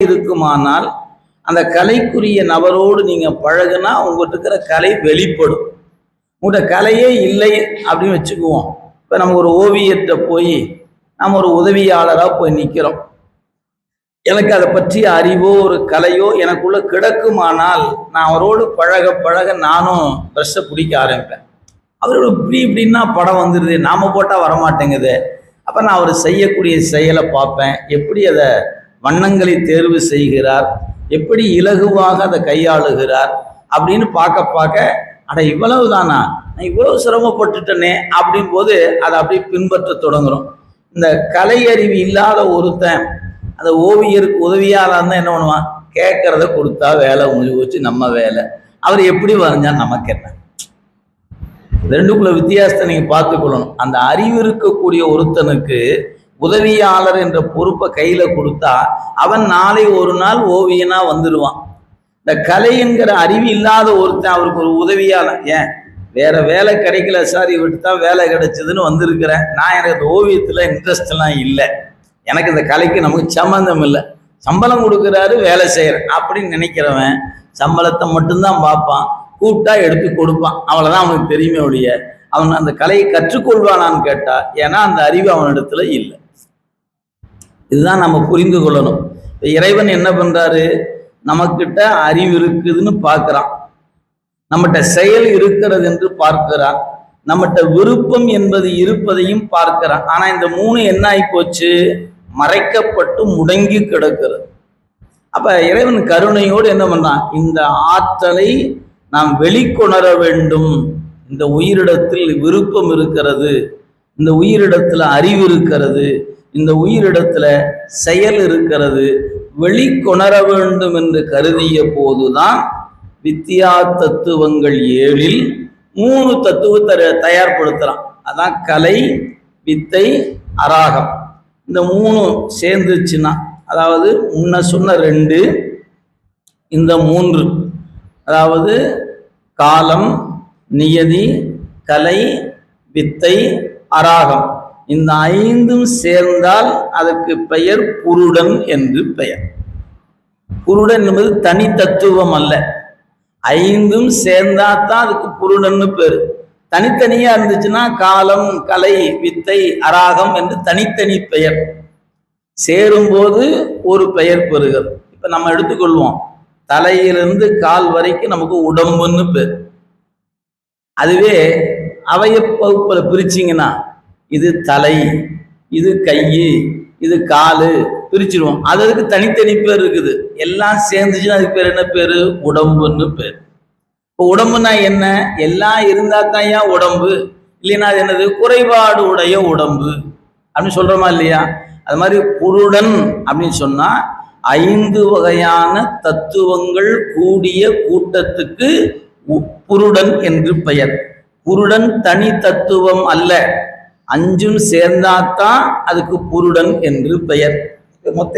இருக்குமானால் அந்த கலைக்குரிய நபரோடு நீங்க பழகுனா உங்கள்கிட்ட இருக்கிற கலை வெளிப்படும். உங்கள்கிட்ட கலையே இல்லை அப்படின்னு வச்சுக்குவோம். இப்போ நம்ம ஒரு ஓவியத்தை போய் நம்ம ஒரு உதவியாளராக போய் நிற்கிறோம். எனக்கு அதை பற்றிய அறிவோ ஒரு கலையோ எனக்குள்ள கிடக்குமானால் நான் அவரோடு பழக பழக நானும் ப்ரெஷ்ஷை பிடிக்க ஆரம்பிப்பேன். அவரோட இப்படின்னா படம் வந்துடுது, நாம போட்டால் வரமாட்டேங்குது. அப்போ நான் அவர் செய்யக்கூடிய செயலை பார்ப்பேன், எப்படி அதை வண்ணங்களை தேர்வு செய்கிறார், எப்படி இலகுவாக அதை கையாளுகிறார் அப்படின்னு பார்க்க பார்க்க அட இவ்வளவு தானா, நான் இவ்வளவு சிரமப்பட்டுட்டனே அப்படின் போது அதை அப்படியே பின்பற்ற தொடங்குறோம். இந்த கலை அறிவு இல்லாத ஒருத்தன் அந்த ஓவியருக்கு உதவியாளர் இருந்தால் என்ன பண்ணுவான், கேட்கறத கொடுத்தா வேலை முடிஞ்சு போச்சு, நம்ம வேலை. அவர் எப்படி வரைஞ்சா நமக்கு என்ன? ரெண்டுக்குள்ள வித்தியாசத்தை நீங்க பார்த்துக்கொள்ளணும். அந்த அறிவு இருக்கக்கூடிய ஒருத்தனுக்கு உதவியாளர் என்ற பொறுப்பை கையில கொடுத்தா அவன் நாளை ஒரு நாள் ஓவியனா வந்துடுவான். இந்த கலை என்கிற அறிவு இல்லாத ஒருத்தன் அவருக்கு ஒரு உதவியாளர், ஏன் வேற வேலை கிடைக்கல சார், இவர்கிட்ட தான் வேலை கிடைச்சதுன்னு வந்திருக்கிறேன், நான் எனக்கு ஓவியத்துல இன்ட்ரெஸ்ட் எல்லாம் இல்லை, எனக்கு இந்த கலைக்கு நமக்கு சம்பந்தம் இல்லை, சம்பளம் கொடுக்குறாரு வேலை செய்யறேன் அப்படின்னு நினைக்கிறவன் சம்பளத்தை மட்டும்தான் பார்ப்பான், கூப்பிட்டா எடுத்து கொடுப்பான், அவ்வளவுதான் அவனுக்கு தெரியுமே ஒழிய அவன் அந்த கலையை கற்றுக்கொள்வானான்னு கேட்டா ஏன்னா அந்த அறிவு அவனிடத்துல இல்லை. இதுதான் நம்ம புரிந்து கொள்ளணும். இறைவன் என்ன பண்றாரு, நமக்கிட்ட அறிவு இருக்குதுன்னு பார்க்கிறான், நம்மகிட்ட செயல் இருக்கிறது என்று பார்க்கிறான், நம்மகிட்ட விருப்பம் என்பது இருப்பதையும் பார்க்கிறான். ஆனா இந்த மூணு என்ன ஆகி போச்சு, மறைக்கப்பட்டு முடங்கி கிடக்கிறது. அப்ப இறைவன் கருணையோடு என்ன பண்றான், இந்த ஆற்றலை நாம் வெளிக்கொணர வேண்டும். இந்த உயிரிடத்தில் விருப்பம் இருக்கிறது, இந்த உயிரிடத்துல அறிவு இருக்கிறது, இந்த உயிரிடத்துல செயல் இருக்கிறது, வெளிக்கொணர வேண்டும் என்று கருதிய போதுதான் வித்யா தத்துவங்கள் 7ல் 3 தத்துவத்தை தயார்படுத்துறான். அதான் கலை, வித்தை, அராகம். இந்த 3 சேர்ந்துச்சுன்னா, அதாவது முன்ன சொன்ன 2, இந்த 3, அதாவது காலம், நியதி, கலை, வித்தை, அராகம், இந்த 5ம் சேர்ந்தால் அதற்கு பெயர் புருடன் என்று பெயர். புருடன் என்பது தனி தத்துவம் அல்ல, 5ம் சேர்ந்தாதான் அதுக்கு புருடன்னு பேரு. தனித்தனியா இருந்துச்சுன்னா காலம், கலை, வித்தை, அராகம் என்று தனித்தனி பெயர். சேரும்போது ஒரு பெயர் பெறுகிறது. இப்ப நம்ம எடுத்துக்கொள்வோம், தலையிலிருந்து கால் வரைக்கும் நமக்கு உடம்புன்னு பேர். அதுவே அவைய பகுப்புல பிரிச்சிங்கன்னா இது தலை, இது கை, இது காலு பிரிச்சிருவோம். அதுக்கு தனித்தனி பேர் இருக்குது. எல்லாம் சேர்ந்துச்சுன்னா அதுக்கு பேர் என்ன பேரு, உடம்புன்னு பேர். இப்போ உடம்புனா என்ன, எல்லாம் இருந்தா தான் ஏன் உடம்பு, இல்லைன்னா அது என்னது, குறைபாடு உடைய உடம்பு அப்படின்னு சொல்றோமா இல்லையா? அது மாதிரி புருடன் அப்படின்னு சொன்னா 5 வகையான தத்துவங்கள் கூடிய கூட்டத்துக்கு புருடன் என்று பெயர். புருடன் தனி தத்துவம் அல்ல, 5ம் சேர்ந்தாதான் அதுக்கு புருடன் என்று பெயர். மொத்த